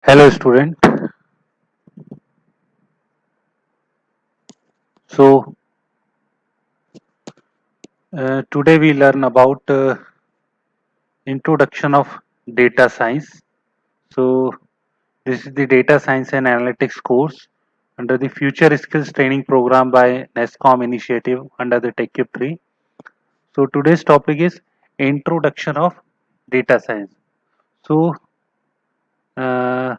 Hello student. So today we learn about introduction of data science. So this is the data science and analytics course under the future skills training program by NESCOM initiative under the TechCube 3. So today's topic is introduction of data science. So uh,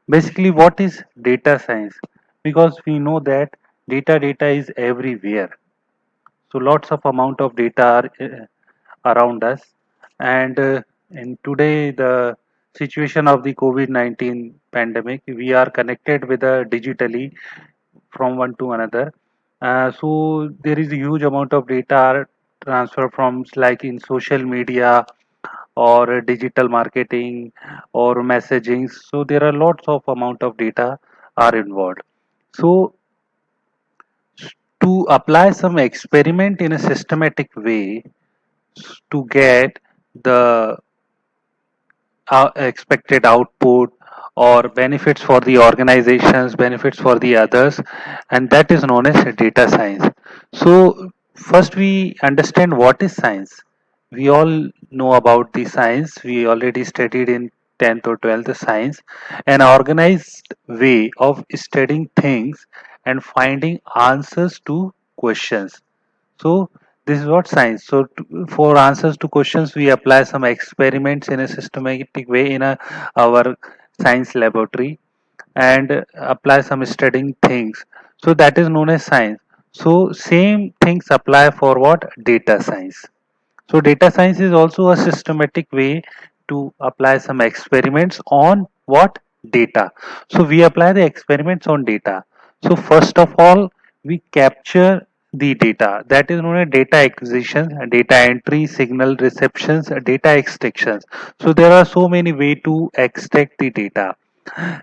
basically what is data science? Because we know that data is everywhere. So lots of amount of data are around us, and in today the situation of the COVID-19 pandemic, we are connected with digitally from one to another. So there is a huge amount of data transfer from like in social media or digital marketing or messaging. So there are lots of amount of data are involved. So to apply some experiment in a systematic way to get the expected output or benefits for the organizations, benefits for the others, and that is known as data science. So first we understand what is science. We all know about the science. We already studied in 10th or 12th science, an organized way of studying things and finding answers to questions. So this is what science. So for answers to questions, we apply some experiments in a systematic way in our science laboratory and apply some studying things. So that is known as science. So same things apply for what? Data science. So data science is also a systematic way to apply some experiments on what? Data. So we apply the experiments on data. So first of all, we capture the data. That is known as data acquisition, data entry, signal receptions, data extractions. So there are so many ways to extract the data.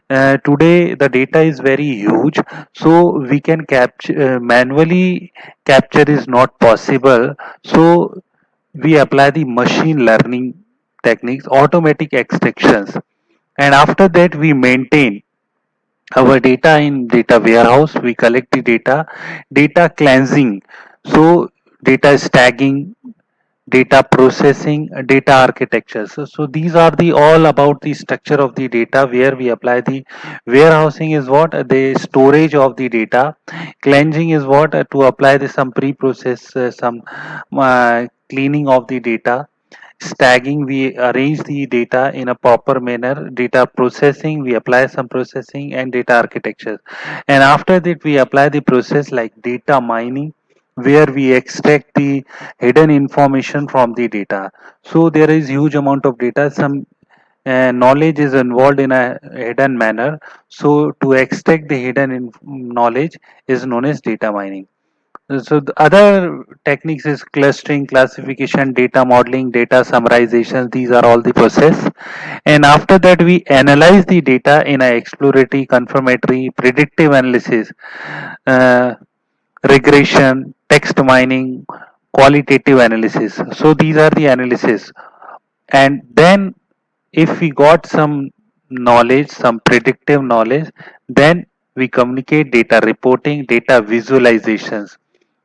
Today the data is very huge, so we can capture manually capture is not possible. So we apply the machine learning techniques, automatic extractions, and after that we maintain our data in data warehouse. We collect the data cleansing. So data is tagging, data processing, data architecture. So these are the all about the structure of the data where we apply the warehousing is what the storage of the data. Cleansing is what to apply the some pre-process some cleaning of the data. Stagging, we arrange the data in a proper manner. Data processing, we apply some processing and data architecture. And after that, we apply the process like data mining, where we extract the hidden information from the data. So there is huge amount of data. Some knowledge is involved in a hidden manner. So to extract the hidden knowledge is known as data mining. So the other techniques is clustering, classification, data modeling, data summarization. These are all the process. And after that, we analyze the data in a exploratory, confirmatory, predictive analysis, uh, regression, text mining, qualitative analysis. So these are the analysis. And then if we got some knowledge, some predictive knowledge, then we communicate data reporting, data visualizations,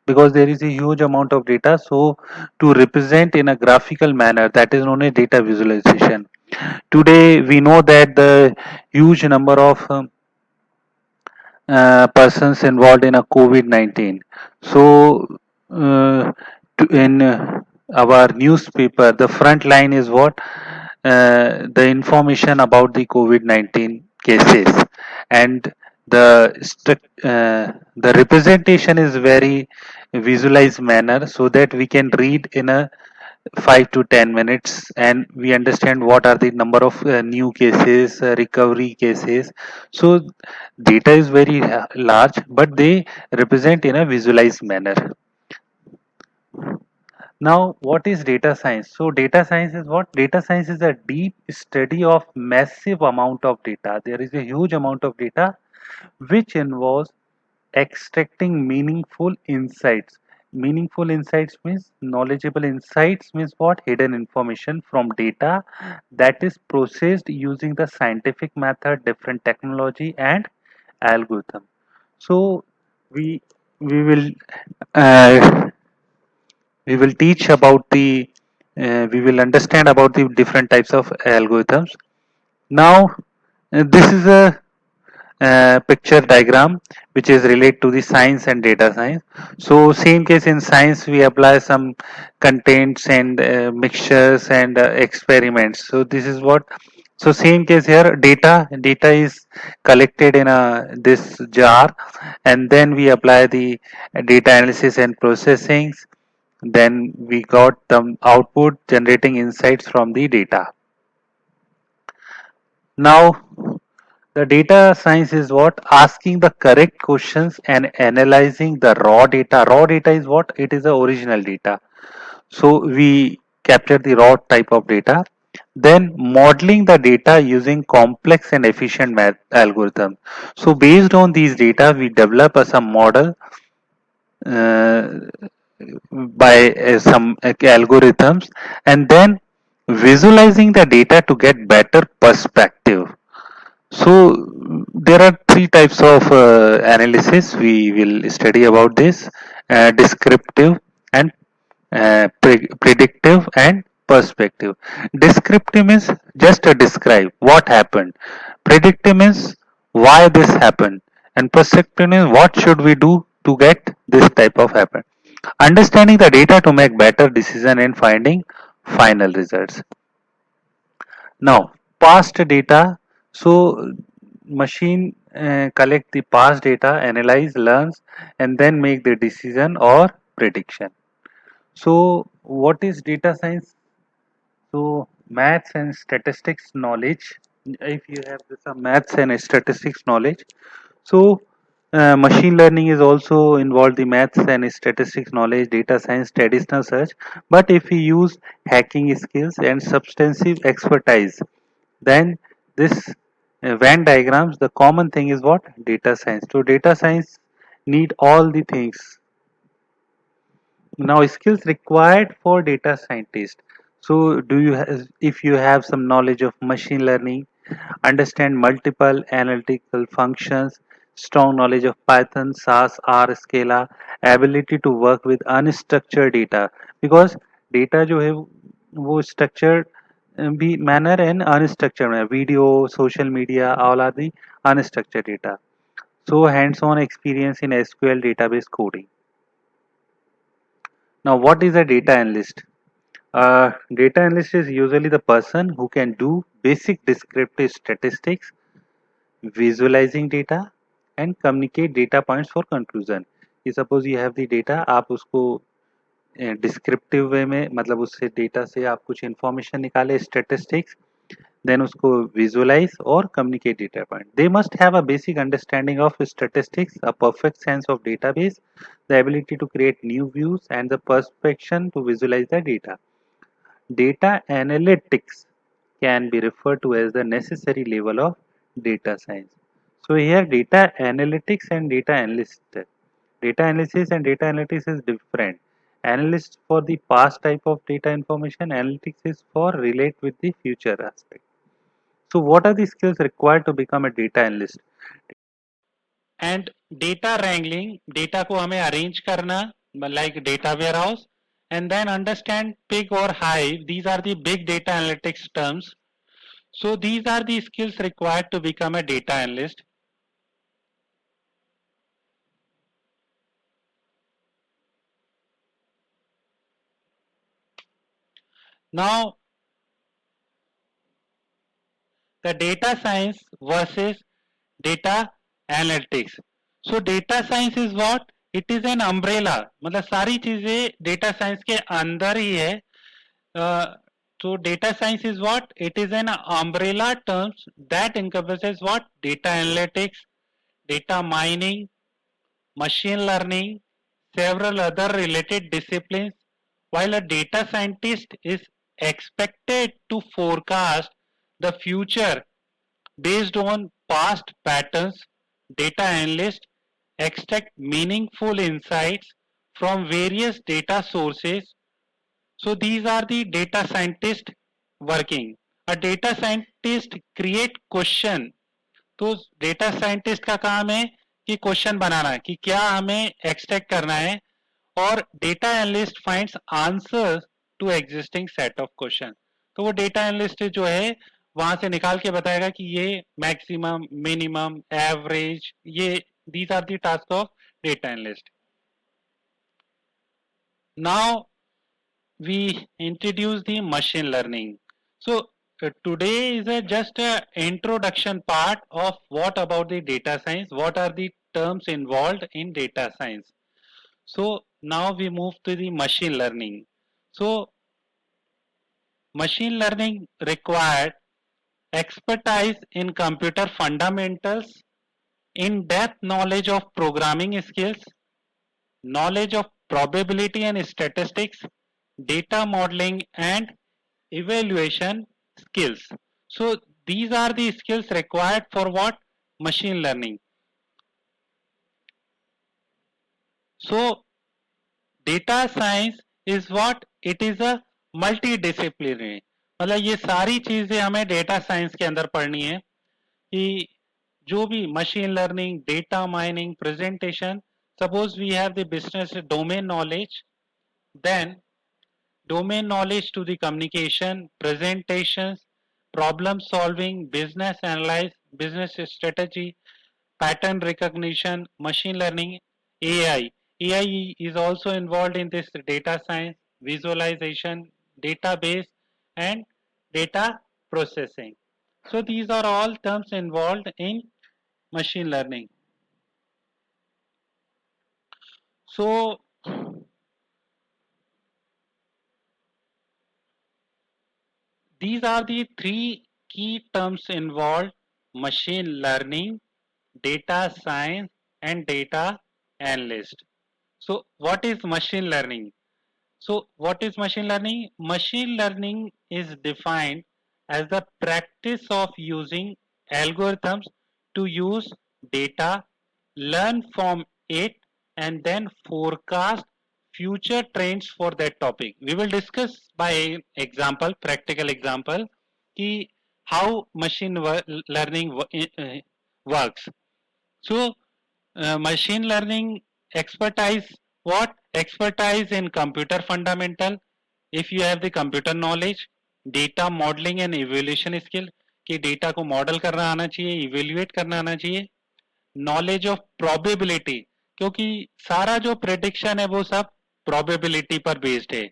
because there is a huge amount of data. So to represent in a graphical manner, that is known as data visualization. Today we know that the huge number of persons involved in a COVID-19. So in our newspaper, the front line is what? The information about the COVID-19 cases, and the representation is very visualized manner, so that we can read in a 5 to 10 minutes and we understand what are the number of new cases, recovery cases. So data is very large, but they represent in a visualized manner. Now what is data science? So data science is what? Data science is a deep study of massive amount of data. There is a huge amount of data which involves extracting meaningful insights, Meaningful insights means knowledgeable insights means what? Hidden information from data that is processed using the scientific method, different technology and algorithm. So we we will uh, we will teach about the we will understand about the different types of algorithms. Now this is a picture diagram which is related to the science and data science. So same case in science we apply some contents and mixtures and experiments. So this is what, so same case here, data is collected in a this jar, and then we apply the data analysis and processing, then we got the output generating insights from the data. Now the data science is what? Asking the correct questions and analyzing the raw data. Raw data is what? It is the original data. So we capture the raw type of data. Then modeling the data using complex and efficient math algorithm. So based on these data, we develop some model uh, by some algorithms, and then visualizing the data to get better perspective. So there are three types of analysis we will study about this: descriptive and predictive and perspective. Descriptive means just describe what happened. Predictive means why this happened, and perspective means what should we do to get this type of happen. Understanding the data to make better decision and finding final results. Now, past data. So, machine collect the past data, analyze, learns, and then make the decision or prediction. So, what is data science? So, maths and statistics knowledge. If you have some maths and statistics knowledge, so machine learning is also involved the maths and statistics knowledge, data science, traditional search. But if we use hacking skills and substantive expertise, then this Venn diagrams, the common thing is what? Data science. So data science need all the things. Now skills required for data scientist. So do you if you have some knowledge of machine learning, understand multiple analytical functions, strong knowledge of Python, SAS, R, Scala, ability to work with unstructured data, because data जो है वो structured भी manner and unstructured manner, video, social media, all are the unstructured data. So hands-on experience in SQL database coding. Now what is a data analyst? Data analyst is usually the person who can do basic descriptive statistics, visualizing data and communicate data points for conclusion. कि suppose you have the data, आप उसको descriptive वे में मतलब उससे data से आप कुछ information निकाले स्टेटिस्टिक्स, then उसको visualize और communicate data point. They must have a basic understanding of statistics, a perfect sense of database, the ability to create new views and the perception to visualize the data. Data analytics can be referred to as the necessary level of data science. So here data analytics and data analyst. Data analysis and data analytics is different. Analyst for the past type of data information, analytics is for relate with the future aspect. So what are the skills required to become a data analyst? And data wrangling, data को हमें arrange करना, like data warehouse, and then understand pig or hive. These are the big data analytics terms. So these are the skills required to become a data analyst. Now the data science versus data analytics. So data science is what? It is an umbrella. मतलब सारी चीजें data science के अंदर ही है. So data science is what? It is an umbrella terms that encompasses what? Data analytics, data mining, machine learning, several other related disciplines. While a data scientist is expected to forecast the future based on past patterns, data analysts extract meaningful insights from various data sources. So these are the data scientist working. A data scientist create question. तो data scientist का काम है कि question बनाना कि क्या हमें extract करना है, और data analyst finds answers to existing set of question. तो वो डेटा एनालिस्ट जो है वहां से निकाल के बताएगा कि ये मैक्सिमम, मिनिमम, एवरेज, ये these are the task of data analyst. Now we introduce the machine learning. So today is just a introduction part of what about the data science, what are the terms involved in data science. So now we move to the machine learning. So machine learning required expertise in computer fundamentals, in-depth knowledge of programming skills, knowledge of probability and statistics, data modeling and evaluation skills. So these are the skills required for what? Machine learning. So data science is what? It is a multidisciplinary. मतलब ये सारी चीजें हमें data science के अंदर पढ़नी है कि जो भी machine learning, data mining, presentation, suppose we have the business domain knowledge, then domain knowledge to the communication, presentations, problem solving, business analyze, business strategy, pattern recognition, machine learning, AI. AI is also involved in this data science, visualization, database, and data processing. So these are all terms involved in machine learning. So these are the three key terms involved: machine learning, data science, and data analyst. So what is machine learning? So what is machine learning? Machine learning is defined as the practice of using algorithms to use data, learn from it, and then forecast future trends for that topic. We will discuss by example, practical example, ki how machine learning works. So machine learning expertise, what? Expertise in computer fundamental. If you have the computer knowledge, data modeling and evaluation skill, कि data को model करना आना चाहिए, evaluate करना आना चाहिए. Knowledge of probability, क्योंकि सारा जो प्रेडिक्शन है वो सब प्रोबेबिलिटी पर बेस्ड है,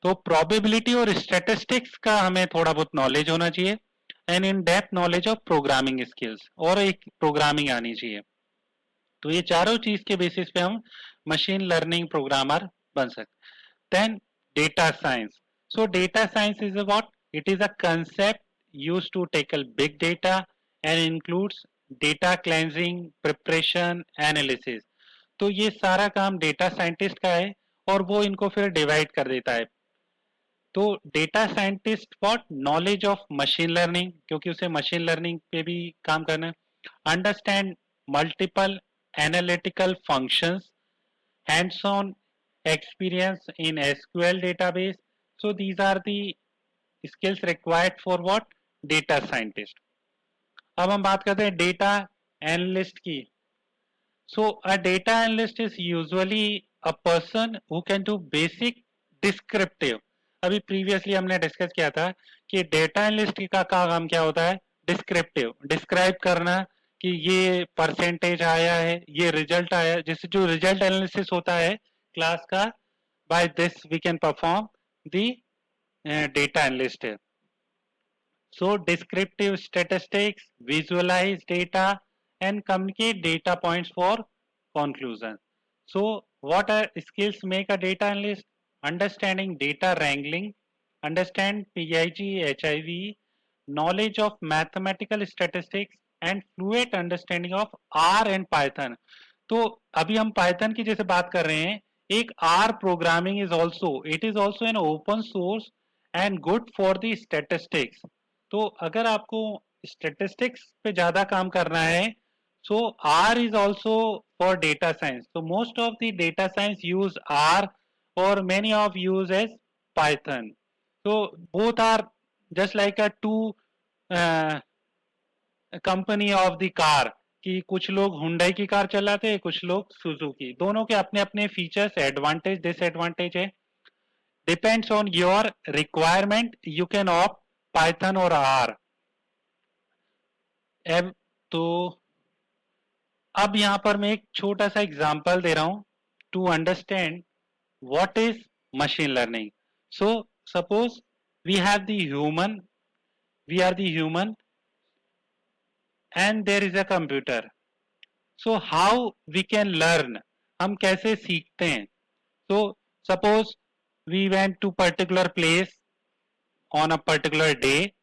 तो प्रोबेबिलिटी और स्टैटिस्टिक्स का हमें थोड़ा बहुत नॉलेज होना चाहिए. And in depth knowledge of programming skills, और एक प्रोग्रामिंग आनी चाहिए. तो ये चारों चीज के बेसिस पे हम मशीन लर्निंग प्रोग्रामर बन सकते. Then data science. So data science is about, it is a concept use to tackle big data and includes data cleansing, preparation, analysis. तो ये सारा काम डेटा साइंटिस्ट का है और वो इनको फिर डिवाइड कर देता है. तो data scientist what? Knowledge of machine learning, क्योंकि उसे मशीन लर्निंग पे भी काम करना है. Understand multiple analytical functions, hands on experience in SQL database. So these are the skills required for what? Data scientist. अब हम बात करते हैं डेटा एनालिस्ट की. So a data analyst is usually a person who can do basic descriptive. अभी previously हमने discuss किया था कि डेटा एनालिस्ट का काम क्या होता है? डिस्क्रिप्टिव, डिस्क्राइब करना कि ये परसेंटेज आया है, ये रिजल्ट आया, जैसे जो रिजल्ट एनालिसिस होता है क्लास का, by this we can perform the data analyst. So descriptive statistics, visualize data and communicate data points for conclusion. So what are skills make a data analyst? Understanding data wrangling, understand PIG, HIV, knowledge of mathematical statistics and fluent understanding of R and Python. तो अभी हम Python की जैसे बात कर रहे हैं, एक R programming is also, it is also an open source and good for the statistics. तो अगर आपको स्टेटिस्टिक्स पे ज्यादा काम करना है, So R is also for data science. So most of the data science use R or many of use as Python. So both are just like a two uh, company of the car कि कुछ लोग Hyundai की car चलाते हैं कुछ लोग Suzuki दोनों के अपने अपने फीचर्स एडवांटेज डिसएडवांटेज है depends on your requirement you can opt Python और आर अब तो अब यहां पर मैं एक छोटा सा एग्जांपल दे रहा हूं to understand what is machine learning so suppose we have the human we are the human and there is a computer so how we can learn हम कैसे सीखते हैं so suppose we went to particular place on a particular day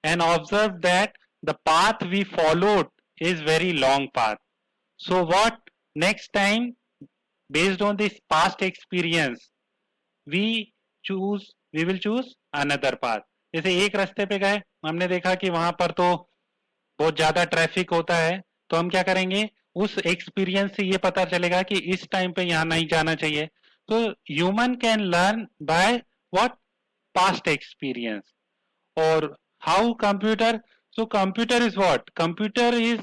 and observe that the path we followed is very long path. So what next time based on this past experience we will choose another path. जैसे एक रास्ते पे गए हमने देखा कि वहां पर तो बहुत ज्यादा ट्रैफिक होता है तो हम क्या करेंगे उस एक्सपीरियंस से ये पता चलेगा कि इस टाइम पे यहाँ नहीं जाना चाहिए तो human can learn by what past experience और how computer so computer is what computer is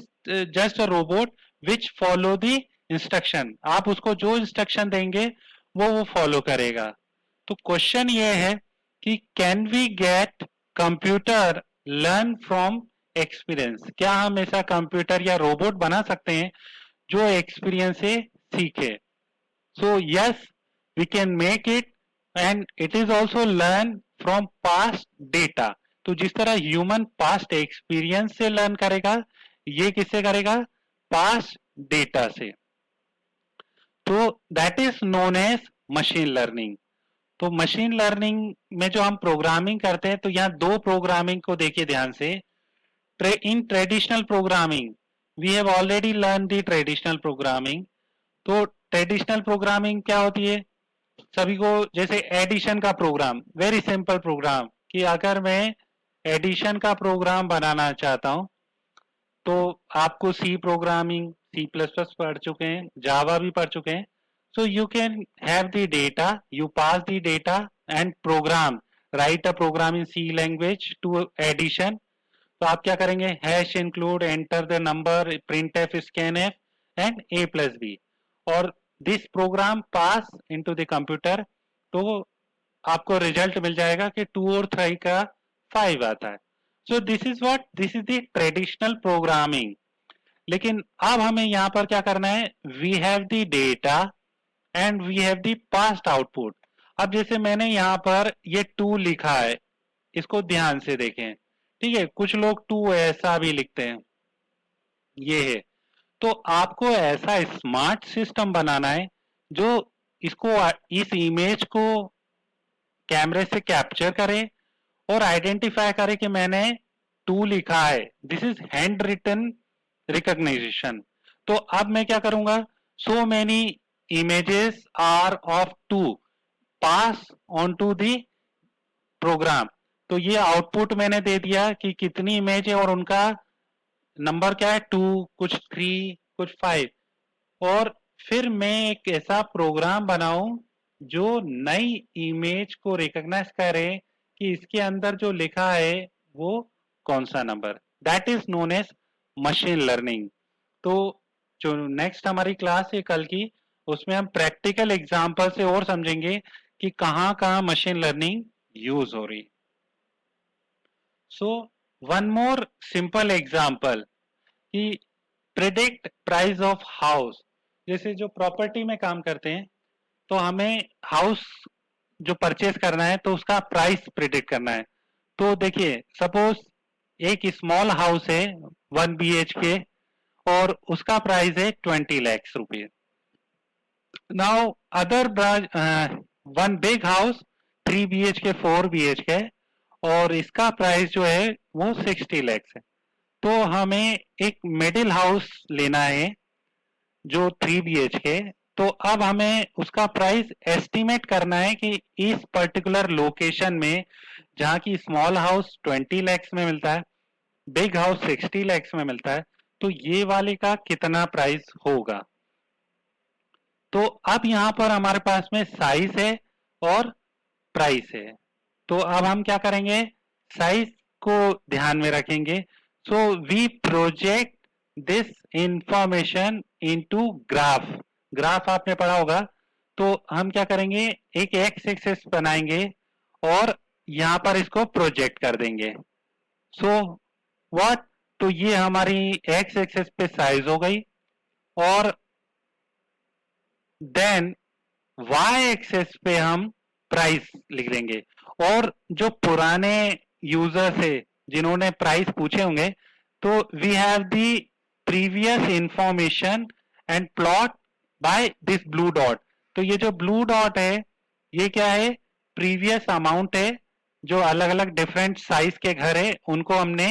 just a robot which follow the instruction आप उसको जो इंस्ट्रक्शन देंगे वो फॉलो करेगा तो क्वेश्चन ये है कि can we get computer learn from experience क्या हम ऐसा कंप्यूटर या रोबोट बना सकते हैं जो एक्सपीरियंस से सीखे so yes we can make it and it is also learn from past data तो जिस तरह ह्यूमन पास्ट एक्सपीरियंस से लर्न करेगा ये किससे करेगा पास्ट डेटा से तो that is known as machine learning तो मशीन लर्निंग में जो हम प्रोग्रामिंग करते हैं तो यहाँ दो प्रोग्रामिंग को देखिए ध्यान से in traditional programming we have already learn the traditional programming तो ट्रेडिशनल प्रोग्रामिंग क्या होती है सभी को जैसे एडिशन का प्रोग्राम वेरी सिंपल प्रोग्राम कि अगर मैं एडिशन का प्रोग्राम बनाना चाहता हूं तो आपको C programming C plus plus पढ़ चुके हैं जावा भी पढ़ चुके हैं so you can have the data you pass the data and program write a program in C language to addition तो आप क्या करेंगे hash include enter the number print F scan F and A plus B और this program pass into the computer तो आपको result मिल जाएगा कि 2 और 3 का 5 आता है so this is the traditional programming लेकिन अब हमें यहां पर क्या करना है we have the data and we have the past output अब जैसे मैंने यहां पर ये 2 लिखा है इसको ध्यान से देखें ठीक है कुछ लोग 2 ऐसा भी लिखते हैं ये है तो आपको ऐसा स्मार्ट सिस्टम बनाना है जो इसको इस इमेज को कैमरे से कैप्चर करे और आइडेंटिफाई करे कि मैंने 2 लिखा है this is hand written recognition तो अब मैं क्या करूंगा so many images are of 2 pass on to the program तो ये आउटपुट मैंने दे दिया कि कितनी इमेज है और उनका नंबर क्या है 2 कुछ 3 कुछ 5 और फिर मैं एक ऐसा प्रोग्राम बनाऊं जो नई इमेज को रिकॉग्नाइज करे कि इसके अंदर जो लिखा है वो कौन सा number that is known as machine learning तो जो नेक्स्ट हमारी क्लास है कल की उसमें हम प्रैक्टिकल एग्जांपल से और समझेंगे कि कहां कहां मशीन लर्निंग यूज हो रही so one more simple example कि प्रिडिक्ट प्राइस ऑफ हाउस जैसे जो प्रॉपर्टी में काम करते हैं तो हमें हाउस जो परचेज करना है तो उसका प्राइस प्रिडिक्ट करना है तो देखिए सपोज एक स्मॉल हाउस है 1 BHK और उसका प्राइस है 20 lakhs rupees now other one big house 3 BHK 4 BHK और इसका प्राइस जो है वो 60 lakhs है तो हमें एक मिडिल हाउस लेना है जो 3 BHK तो अब हमें उसका प्राइस एस्टिमेट करना है कि इस पर्टिकुलर लोकेशन में जहां की स्मॉल हाउस 20 lakhs में मिलता है बिग हाउस 60 lakhs में मिलता है तो ये वाले का कितना प्राइस होगा। तो अब यहां पर हमारे पास में साइज है और प्राइस है। तो अब हम क्या करेंगे, साइज को ध्यान में रखेंगे। So we project this information into graph. Graph आपने पढ़ा होगा। तो हम क्या करेंगे, एक एक्स एक्सिस बनाएंगे और यहां पर इसको प्रोजेक्ट कर देंगे। सो व्हाट, तो ये हमारी एक्स एक्सिस पे साइज हो गई और देन वाई एक्सेस पे हम प्राइस लिख देंगे। और जो पुराने यूजर्स है जिन्होंने प्राइस पूछे होंगे, तो we have the previous information and plot by this blue dot. तो ये जो ब्लू डॉट है ये क्या है, प्रीवियस अमाउंट है। जो अलग अलग डिफरेंट साइज के घर है उनको हमने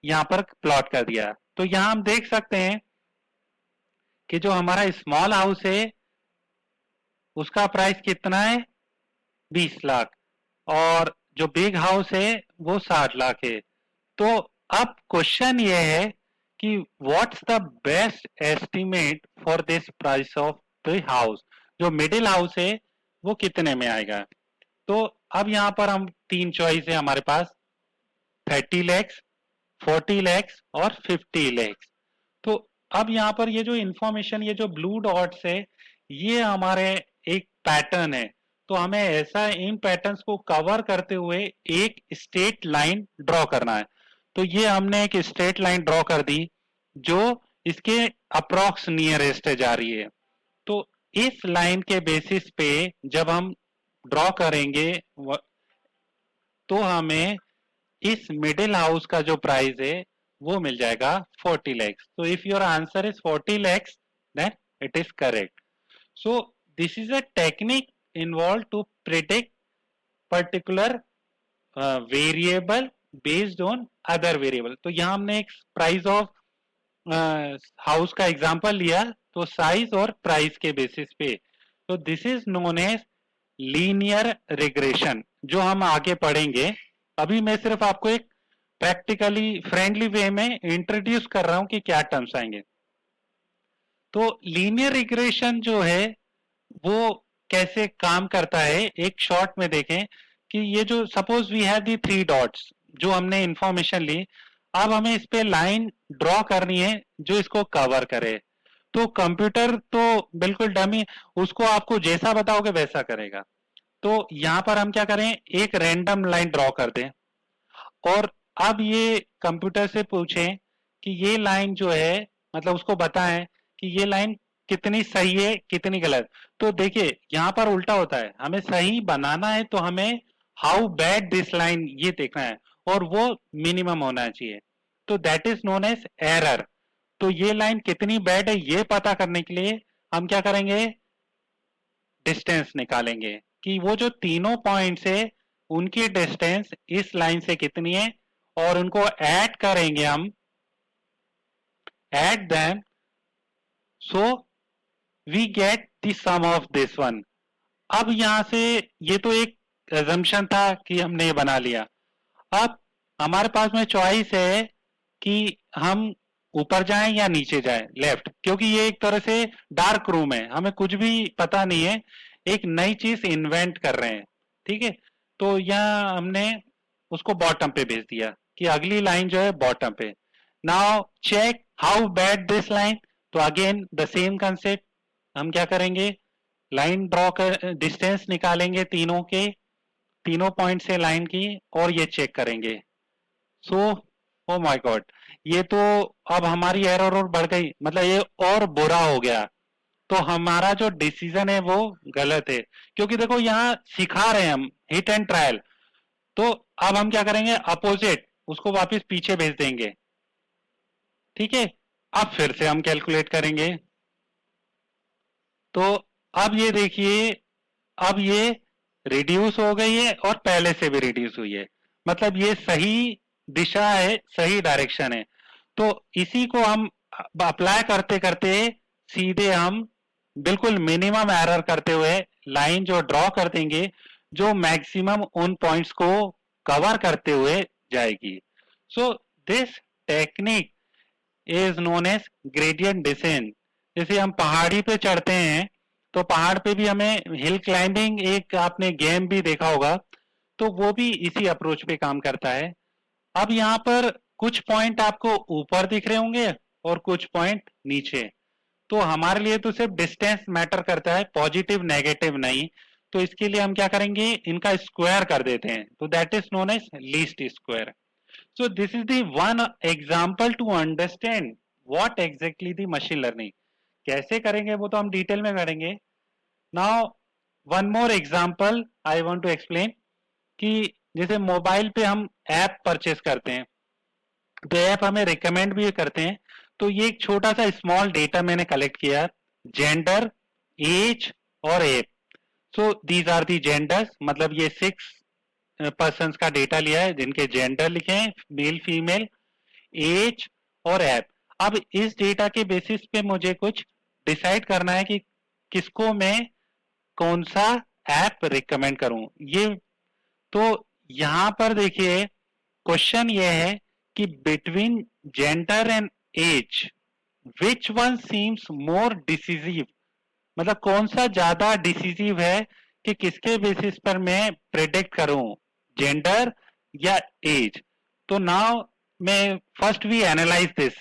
यहां पर प्लॉट कर दिया। तो यहां हम देख सकते हैं कि जो हमारा स्मॉल हाउस है उसका प्राइस कितना है, 20 लाख। और जो बिग हाउस है वो 60 लाख है। तो अब क्वेश्चन ये है कि what's the best estimate for this price of the house. जो मिडिल हाउस है वो कितने में आएगा। तो अब यहां पर हम तीन चॉइस है हमारे पास, 30 लैक्स, 40 लैक्स और 50 लैक्स। तो अब यहां पर ये जो इंफॉर्मेशन, ये जो ब्लू डॉट्स है, ये हमारे एक पैटर्न है। तो हमें ऐसा इन पैटर्न्स को कवर करते हुए एक स्ट्रेट लाइन ड्रॉ करना है। तो ये हमने एक स्ट्रेट लाइन ड्रॉ कर दी जो इसके अप्रॉक्स नियरेस्ट जा रही है। तो इस लाइन के बेसिस पे जब हम ड्रॉ करेंगे तो हमें इस मिडिल हाउस का जो प्राइस है वो मिल जाएगा 40 लैक्स। तो if your answer is 40 lakhs then it is correct. So this is a technique involve to predict particular variable based on other variable. तो यहां हमने एक प्राइस ऑफ हाउस का एग्जांपल लिया, तो साइज और प्राइस के बेसिस पे। तो this is known as linear regression, जो हम आगे पढ़ेंगे। अभी मैं सिर्फ आपको एक प्रैक्टिकली फ्रेंडली वे में इंट्रोड्यूस कर रहा हूं कि क्या टर्म्स आएंगे। तो लीनियर रिग्रेशन जो है वो कैसे काम करता है, एक शॉर्ट में देखें कि ये जो suppose we have the 3 dots, जो हमने इंफॉर्मेशन ली, अब हमें इस पे लाइन ड्रॉ करनी है जो इसको कवर करे। तो कंप्यूटर तो बिल्कुल डमी, उसको आपको जैसा बताओगे वैसा करेगा। तो यहां पर हम क्या करें, एक रैंडम लाइन ड्रॉ कर दें और अब ये कंप्यूटर से पूछें कि ये लाइन जो है, मतलब उसको बताएं कि ये लाइन कितनी सही है कितनी गलत। तो देखिए यहां पर उल्टा होता है, हमें सही बनाना है तो हमें हाउ बैड दिस लाइन ये देखना है और वो मिनिमम होना चाहिए। तो that is known as error. तो ये लाइन कितनी बैड है ये पता करने के लिए हम क्या करेंगे, डिस्टेंस निकालेंगे कि वो जो तीनों पॉइंट्स है उनकी डिस्टेंस इस लाइन से कितनी है और उनको ऐड करेंगे हम, add them, so we get the sum of this one. अब यहां से ये तो एक assumption था कि हमने ये बना लिया। अब हमारे पास में चॉइस है कि हम ऊपर जाएं या नीचे जाएं, लेफ्ट, क्योंकि ये एक तरह से डार्क रूम है, हमें कुछ भी पता नहीं है, एक नई चीज इन्वेंट कर रहे हैं। ठीक है, तो यहाँ हमने उसको बॉटम पे भेज दिया कि अगली लाइन जो है बॉटम पे। Now check how bad this line. तो अगेन द सेम कंसेप्ट, हम क्या करेंगे, लाइन ड्रॉ कर, डिस्टेंस निकालेंगे तीनों के, तीनों पॉइंट से लाइन की, और ये चेक करेंगे। सो ओ माय गॉड, ये तो अब हमारी एरर और बढ़ गई, मतलब ये और बुरा हो गया। तो हमारा जो डिसीजन है वो गलत है, क्योंकि देखो यहाँ सिखा रहे हैं हम हिट एंड ट्रायल। तो अब हम क्या करेंगे, अपोजिट, उसको वापस पीछे भेज देंगे। ठीक है, अब फिर से हम कैलकुलेट करेंगे। तो अब ये देखिए, अब ये रिड्यूस हो गई है और पहले से भी रिड्यूस हुई है, मतलब ये सही दिशा है, सही डायरेक्शन है। तो इसी को हम अप्लाई करते करते सीधे हम बिल्कुल मिनिमम एरर करते हुए लाइन जो ड्रॉ कर देंगे जो मैक्सिमम उन पॉइंट्स को कवर करते हुए जाएगी। So this technique is known as gradient descent. जैसे हम पहाड़ी पे चढ़ते हैं तो पहाड़ पे भी हमें हिल क्लाइंबिंग एक आपने गेम भी देखा होगा, तो वो भी इसी अप्रोच पे काम करता है। अब यहाँ पर कुछ पॉइंट आपको ऊपर दिख रहे होंगे और कुछ पॉइंट नीचे, तो हमारे लिए तो सिर्फ डिस्टेंस मैटर करता है, पॉजिटिव नेगेटिव नहीं। तो इसके लिए हम क्या करेंगे, इनका स्क्वायर कर देते हैं, तो that is known as least square. So this is the one example to understand what exactly the machine learning। कैसे करेंगे वो तो हम डिटेल में करेंगे। Now one more example I want to explain कि जैसे मोबाइल पे हम ऐप परचेस करते हैं, तो ऐप हमें रिकमेंड भी करते हैं। तो ये एक छोटा सा स्मॉल डेटा मैंने कलेक्ट किया, जेंडर, एज और app. So these are the genders, मतलब ये 6 पर्सन्स का डेटा लिया है जिनके जेंडर लिखे हैं, मेल फीमेल, एज और ऐप। अब इस डेटा के बेसिस पे मुझे कुछ डिसाइड करना है कि किसको मैं कौन सा ऐप रिकमेंड करूं। ये तो यहां पर देखिए क्वेश्चन ये है कि between gender and age which one seems more decisive, मतलब कौन सा ज्यादा डिसीजिव है कि किसके बेसिस पर मैं प्रेडिक्ट करूं, जेंडर या एज। तो नाउ मैं फर्स्ट वी एनालाइज दिस।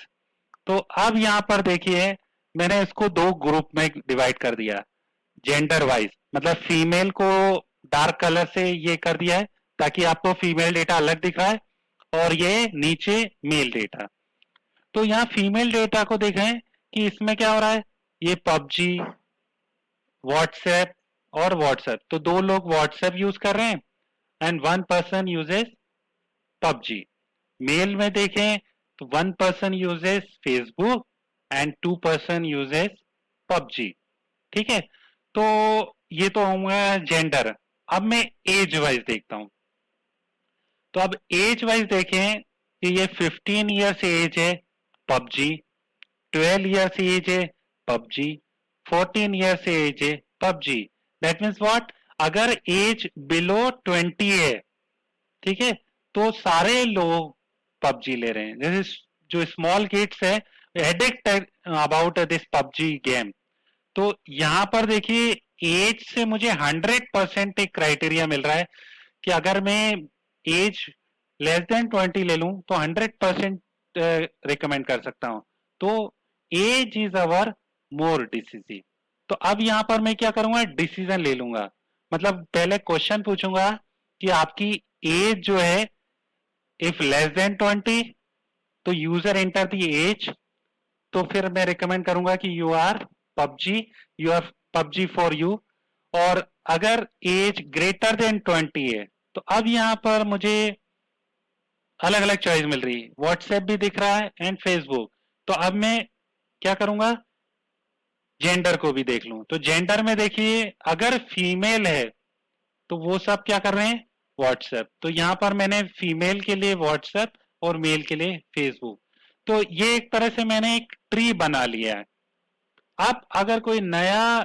तो अब यहां पर देखिए मैंने इसको दो ग्रुप में डिवाइड कर दिया, जेंडर वाइज, मतलब फीमेल को डार्क कलर से ये कर दिया है ताकि आपको फीमेल डेटा अलग दिख रहा है, और ये नीचे मेल डेटा। तो यहाँ फीमेल डेटा को देखें कि इसमें क्या हो रहा है, ये पबजी, व्हाट्सएप और व्हाट्सएप, तो दो लोग व्हाट्सएप यूज कर रहे हैं and one person uses PUBG. Male में देखें तो one person uses Facebook and two person uses PUBG. ठीक है, तो ये तो होगा जेंडर। अब मैं एज वाइज देखता हूं, तो अब एज वाइज देखें कि ये 15 ईयर्स एज है पबजी, 12 ईयर्स एज है पबजी, 14 ईयर्स एज है पबजी। दैट मीन्स व्हाट, अगर एज बिलो 20 है, ठीक है, तो सारे लोग पबजी ले रहे हैं। जैसे जो स्मॉल किड्स है addict about this PUBG game. तो यहां पर देखिए एज से मुझे 100% एक क्राइटेरिया मिल रहा है कि अगर मैं एज लेस देन 20 ले लूं तो 100% रिकमेंड कर सकता हूं। तो age is our more decisive. तो अब यहां पर मैं क्या करूंगा, डिसीजन ले लूंगा, मतलब पहले क्वेश्चन पूछूंगा कि आपकी एज जो है इफ लेस देन 20, तो यूजर एंटर दी एज, तो फिर मैं रिकमेंड करूंगा कि you are PUBG, you are PUBG for you. और अगर एज ग्रेटर देन 20 है, तो अब यहां पर मुझे अलग अलग चॉइस मिल रही है, व्हाट्सएप भी दिख रहा है एंड फेसबुक। तो अब मैं क्या करूंगा, जेंडर को भी देख लूं। तो जेंडर में देखिए अगर फीमेल है तो वो सब क्या कर रहे हैं, व्हाट्सएप। तो यहां पर मैंने फीमेल के लिए व्हाट्सएप और मेल के लिए फेसबुक। तो ये एक तरह से मैंने एक ट्री बना लिया है। अब अगर कोई नया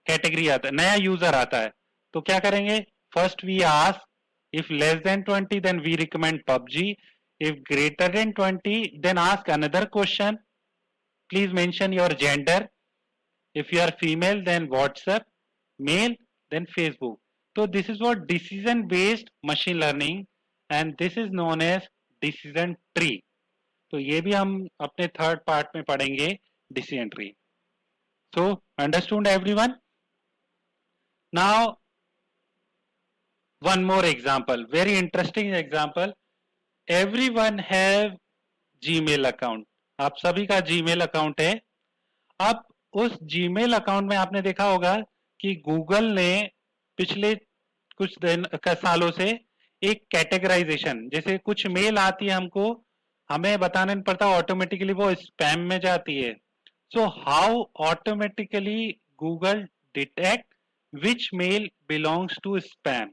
कैटेगरी आता है, नया यूजर आता है, तो क्या करेंगे, first we ask if less than 20 then we recommend PUBG, if greater than 20 then ask another question, please mention your gender, if you are female then whatsapp, male then facebook। तो this is what decision based machine learning and this is known as decision tree। तो ये भी हम अपने third part में पढ़ेंगे, decision tree। so understood everyone। now one more example, very interesting example। everyone have gmail account, आप सभी का gmail account है। अब उस जीमेल अकाउंट में आपने देखा होगा कि गूगल ने पिछले कुछ दिन का सालों से एक कैटेगराइजेशन, जैसे कुछ मेल आती है हमको, हमें बताना नहीं पड़ता, ऑटोमेटिकली वो स्पैम में जाती है। So how automatically Google detect which mail belongs to spam.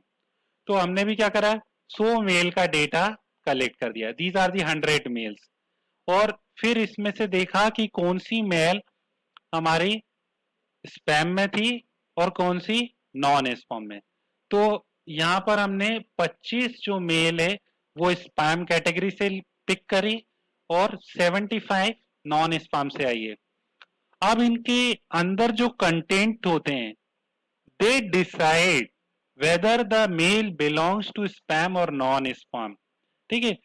तो हमने भी क्या करा, 100 मेल का डेटा कलेक्ट कर दिया, दीज आर दी 100 मेल्स, और फिर इसमें से देखा कि कौन सी मेल हमारी स्पैम में थी और कौन सी नॉन स्पैम में। तो यहां पर हमने 25 जो मेल है वो स्पैम कैटेगरी से पिक करी और 75 नॉन स्पैम से आई है। अब इनके अंदर जो कंटेंट होते हैं, they decide whether the mail belongs to spam और नॉन स्पैम। ठीक है,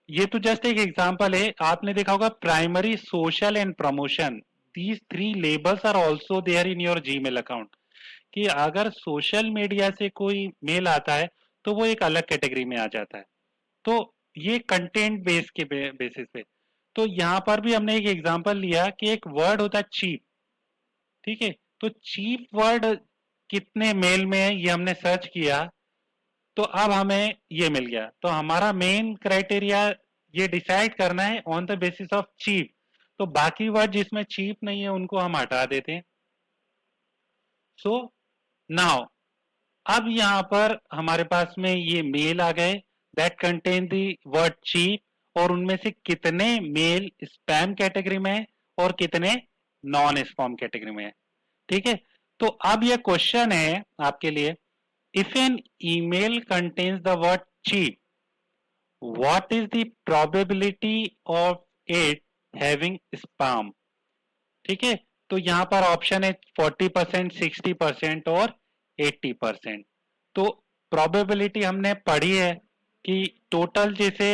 ये तो जस्ट एक एग्जांपल है। आपने देखा होगा primary, social and promotion, these three labels are also there in your Gmail account. कि अगर सोशल मीडिया से कोई मेल आता है तो वो एक अलग कैटेगरी में आ जाता है। तो ये कंटेंट बेस के बेसिस पे। तो यहां पर भी हमने एक एग्जांपल लिया कि एक वर्ड होता है चीप। ठीक है, तो चीप वर्ड कितने मेल में है ये हमने सर्च किया, तो अब हमें ये मिल गया। तो हमारा मेन क्राइटेरिया ये डिसाइड करना है on the basis of cheap. तो बाकी वर्ड जिसमें चीप नहीं है उनको हम हटा देते हैं। सो नाउ अब यहां पर हमारे पास में ये मेल आ गए that contain the word cheap, और उनमें से कितने मेल स्पैम कैटेगरी में है और कितने नॉन स्पैम कैटेगरी में है। ठीक है, तो अब यह क्वेश्चन है आपके लिए, if an email contains the word cheap, what is the probability of it having spam. ठीक है, तो यहां पर ऑप्शन है 40%, 60% और 80%। तो प्रोबेबिलिटी हमने पढ़ी है कि टोटल जैसे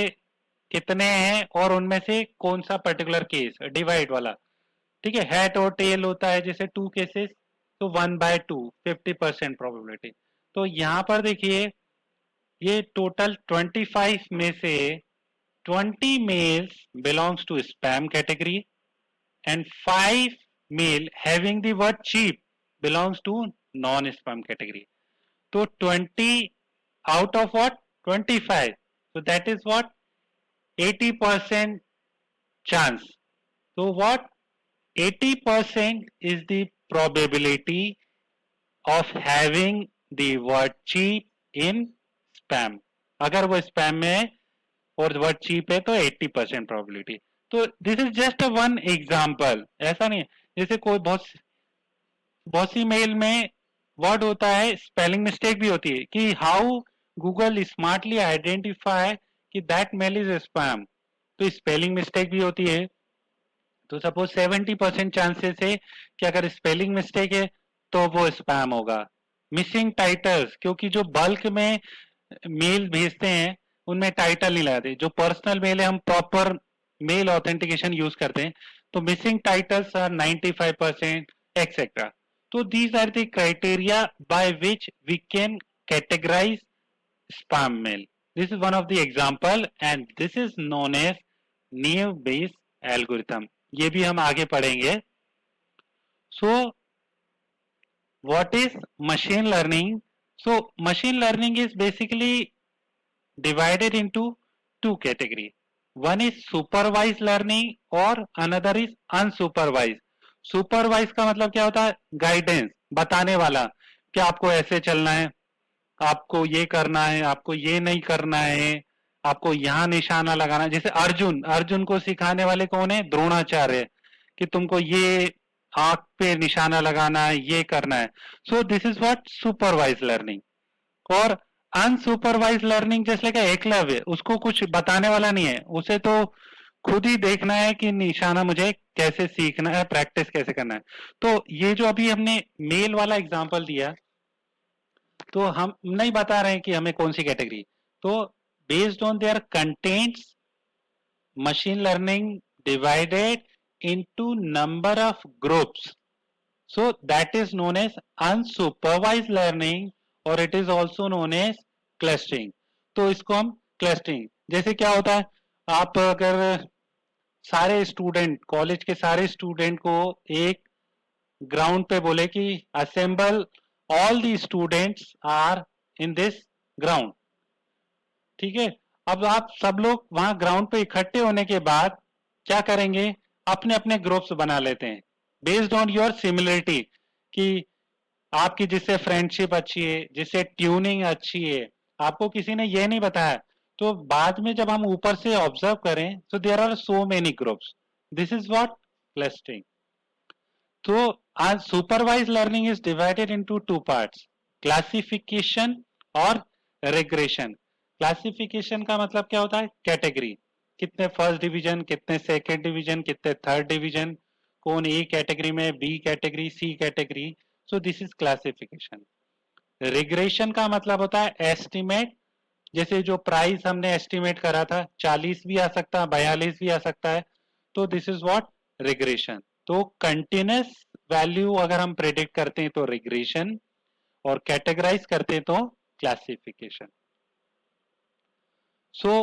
कितने हैं और उनमें से कौन सा पर्टिकुलर केस, डिवाइड वाला। ठीक है, हैट और टेल होता है जैसे 2 केसेस, तो 1/2, 50% प्रोबेबिलिटी। तो यहां पर देखिए ये टोटल 25 में से 20 mails belongs to spam category and 5 male having the word cheap belongs to non-spam category. So 20 out of what? 25. So that is what? 80% chance. So what? 80% is the probability of having the word cheap in spam. अगर वो spam में है और word cheap है तो 80% probability. तो this is just a one example, ऐसा नहीं है जैसे कोई बहुत बहुत सी मेल में वर्ड होता है, स्पेलिंग मिस्टेक भी होती है कि हाउ गूगल स्मार्टली आइडेंटिफाई कि दैट मेल इज स्पैम। तो स्पेलिंग मिस्टेक भी होती है। तो सपोज 70% चांसेस है कि अगर स्पेलिंग मिस्टेक है तो वो स्पैम होगा। मिसिंग टाइटल्स, क्योंकि जो बल्क में मेल भेजते हैं उनमें टाइटल नहीं लगाते, जो पर्सनल मेल है हम प्रॉपर मेल ऑथेंटिकेशन यूज करते हैं, तो मिसिंग टाइटल्स आर 95% एक्सेट्रा। तो these are the criteria by which we can categorise spam mail. This is one of the example and this is known as naive Bayes algorithm. ये भी हम आगे पढ़ेंगे। So what is machine learning? So machine learning is basically divided into two category. One is supervised learning और another is unsupervised. Supervised का मतलब क्या होता है? गाइडेंस, बताने वाला कि आपको ऐसे चलना है, आपको ये करना है, आपको ये नहीं करना है, आपको यहां निशाना लगाना है। जैसे अर्जुन अर्जुन को सिखाने वाले कौन है? द्रोणाचार्य, कि तुमको ये आंख पे निशाना लगाना है, ये करना है। So this is what supervise learning. और अनसुपरवाइज लर्निंग जैसे क्या एकलव्य, उसको कुछ बताने वाला नहीं है, उसे तो खुद ही देखना है कि निशाना मुझे कैसे सीखना है, प्रैक्टिस कैसे करना है। तो ये जो अभी हमने मेल वाला एग्जांपल दिया, तो हम नहीं बता रहे हैं कि हमें कौन सी कैटेगरी। तो based on their contents, machine learning divided into number of groups, so that is known as unsupervised learning और it is also known as clustering। तो इसको हम क्लस्टरिंग, जैसे क्या होता है, आप अगर सारे स्टूडेंट, कॉलेज के सारे स्टूडेंट को एक ग्राउंड पे बोले कि assemble all the students are in this ground. ठीक है, अब आप सब लोग वहां ग्राउंड पे इकट्ठे होने के बाद क्या करेंगे? अपने अपने ग्रुप्स बना लेते हैं बेस्ड ऑन योर सिमिलरिटी, कि आपकी जिससे फ्रेंडशिप अच्छी है, जिससे ट्यूनिंग अच्छी है, आपको किसी ने ये नहीं बताया। तो बाद में जब हम ऊपर से ऑब्जर्व करें तो there are so many groups, this is what clustering. तो आज supervise learning is divided into two parts, classification और रिग्रेशन। क्लासिफिकेशन का मतलब क्या होता है? कैटेगरी, कितने फर्स्ट डिवीजन, कितने सेकेंड डिवीजन, कितने थर्ड डिवीजन, कौन ए कैटेगरी में, B category, C category. So this is classification. Regression का मतलब होता है एस्टिमेट. जैसे जो प्राइस हमने एस्टिमेट करा था 40 भी आ सकता है, 42 भी आ सकता है. तो दिस इज व्हाट रिग्रेशन. तो कंटिन्यूस वैल्यू अगर हम प्रेडिक्ट करते हैं तो रिग्रेशन, और कैटेगराइज करते हैं तो classification. So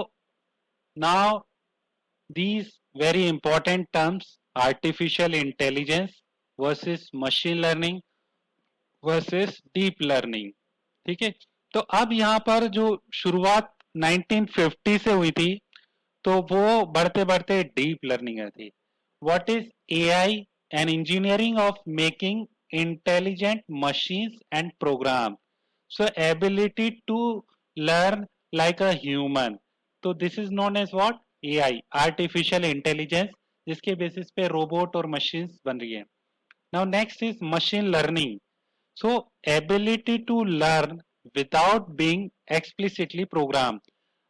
now these very important terms, artificial intelligence versus machine learning versus deep learning. ठीक है. तो अब यहां पर जो शुरुआत 1950 से हुई थी, तो वो बढ़ते बढ़ते डीप लर्निंग थी. What is AI? An engineering of making intelligent machines and program. So ability to learn like a human. तो this is known as what? AI, artificial intelligence, जिसके बेसिस पे रोबोट और मशीन्स बन रही है. Now next is machine learning. So ability to learn without being explicitly programmed.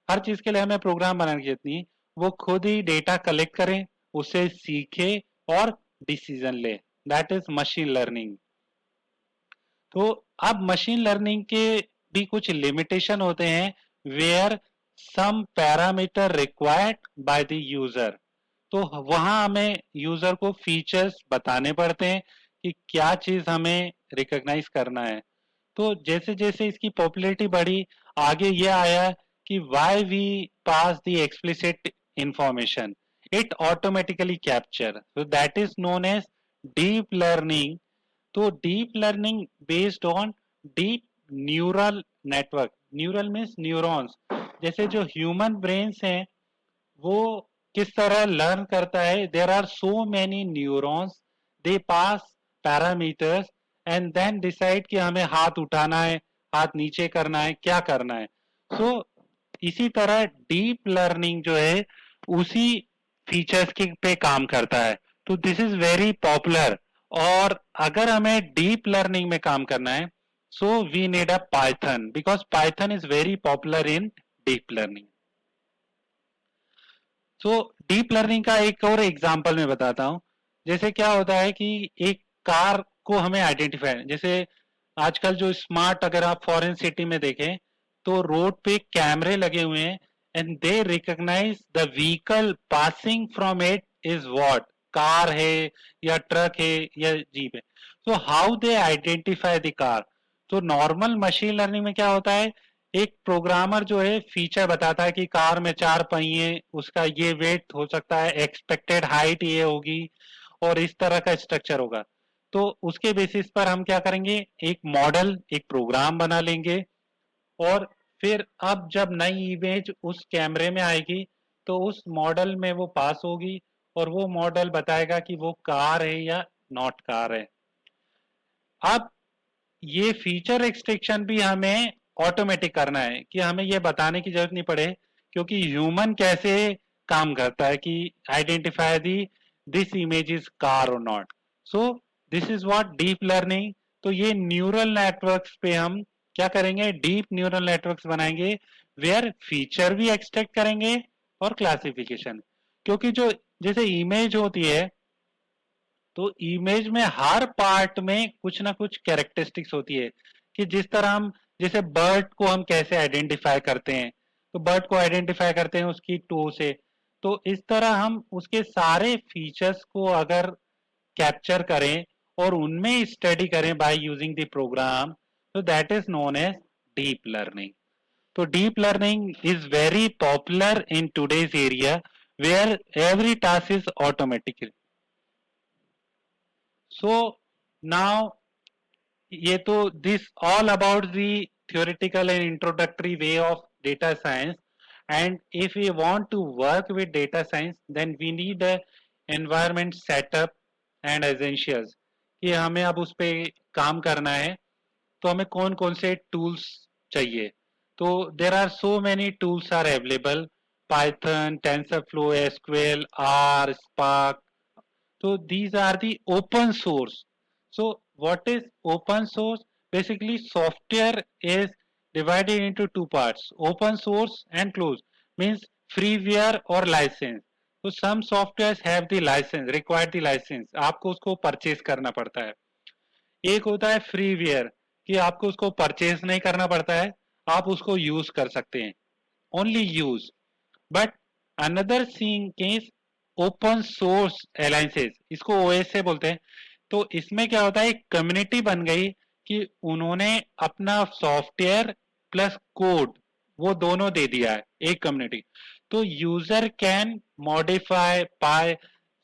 हर चीज के लिए हमें प्रोग्राम बनाने की जरूरत नहीं, वो खुद ही डेटा कलेक्ट करें, उसे सीखे और डिसीजन ले. That is machine learning. तो अब मशीन लर्निंग के भी कुछ लिमिटेशन होते हैं, where some parameter required by the user. तो वहां हमें यूजर को फीचर्स बताने पड़ते हैं कि क्या चीज हमें रिकॉग्नाइज करना है. तो जैसे जैसे इसकी पॉपुलैरिटी बढ़ी, आगे ये आया कि why we pass the explicit information, it automatically capture. So that is known as deep learning. तो deep learning based on deep neural network. Neural means neurons. जैसे जो ह्यूमन ब्रेन्स हैं वो किस तरह लर्न करता है. There are so many neurons, they pass parameters and then decide कि हमें हाथ उठाना है, हाथ नीचे करना है, क्या करना है. सो इसी तरह डीप लर्निंग जो है उसी फीचर्स के पे काम करता है. तो दिस इज वेरी पॉपुलर. और अगर हमें डीप लर्निंग में काम करना है, so we need a Python, because Python is very popular in deep learning. So deep learning का एक और एग्जांपल मैं बताता हूं. जैसे क्या होता है कि एक कार को हमें आइडेंटिफाई, जैसे आजकल जो स्मार्ट, अगर आप फॉरेन सिटी में देखें तो रोड पे कैमरे लगे हुए हैं, and they recognise the vehicle passing from it is what, car है या ट्रक है या जीप है. So how they identify the car. तो नॉर्मल मशीन लर्निंग में क्या होता है, एक प्रोग्रामर जो है फीचर बताता है कि कार में 4 पहिए, उसका ये वेट हो सकता है, एक्सपेक्टेड हाइट ये होगी और इस तरह का स्ट्रक्चर होगा. तो उसके बेसिस पर हम क्या करेंगे, एक मॉडल, एक प्रोग्राम बना लेंगे. और फिर अब जब नई इमेज उस कैमरे में आएगी तो उस मॉडल में वो पास होगी और वो मॉडल बताएगा कि वो कार है या नॉट कार है. अब ये फीचर एक्सट्रैक्शन भी हमें ऑटोमेटिक करना है कि हमें ये बताने की जरूरत नहीं पड़े, क्योंकि ह्यूमन कैसे काम करता है कि identify the this image is car और not. So this is what deep learning. तो ये न्यूरल नेटवर्क्स पे हम क्या करेंगे, डीप न्यूरल नेटवर्क्स बनाएंगे, वेयर फीचर भी एक्सट्रैक्ट करेंगे और क्लासिफिकेशन. क्योंकि जो जैसे इमेज होती है, तो इमेज में हर पार्ट में कुछ ना कुछ कैरेक्टरिस्टिक्स होती है. कि जिस तरह हम, जैसे बर्ड को हम कैसे आइडेंटिफाई करते हैं, तो बर्ड को आइडेंटिफाई करते हैं उसकी टो से. तो इस तरह हम उसके सारे फीचर्स को अगर कैप्चर करें और उनमें स्टडी करें बाय यूजिंग द प्रोग्राम, तो that is known as deep learning. तो deep learning is very popular in today's area, where every task is automatic. So now ये तो this all about the theoretical and introductory way of data science. And if we want to work with data science, then we need a environment setup and essentials. कि हमें अब उस पे काम करना है तो हमें कौन कौन से टूल्स चाहिए. तो there are so many tools are available, Python, TensorFlow, SQL, R, Spark. So these are the open source. So what is open source? Basically, software is divided into two parts: open source and closed. Means freeware और licence. तो some software have the licence, required the licence, आपको उसको purchase करना पड़ता है। एक होता है फ्रीवेयर कि आपको उसको परचेज नहीं करना पड़ता है, आप उसको यूज कर सकते हैं, only use. But another seeing case open source alliances, इसको ओएसए बोलते हैं। तो इसमें क्या होता है, एक कम्युनिटी बन गई कि उन्होंने अपना सॉफ्टवेयर प्लस कोड वो दोनों दे दिया है एक कम्युनिटी। तो user can modify pay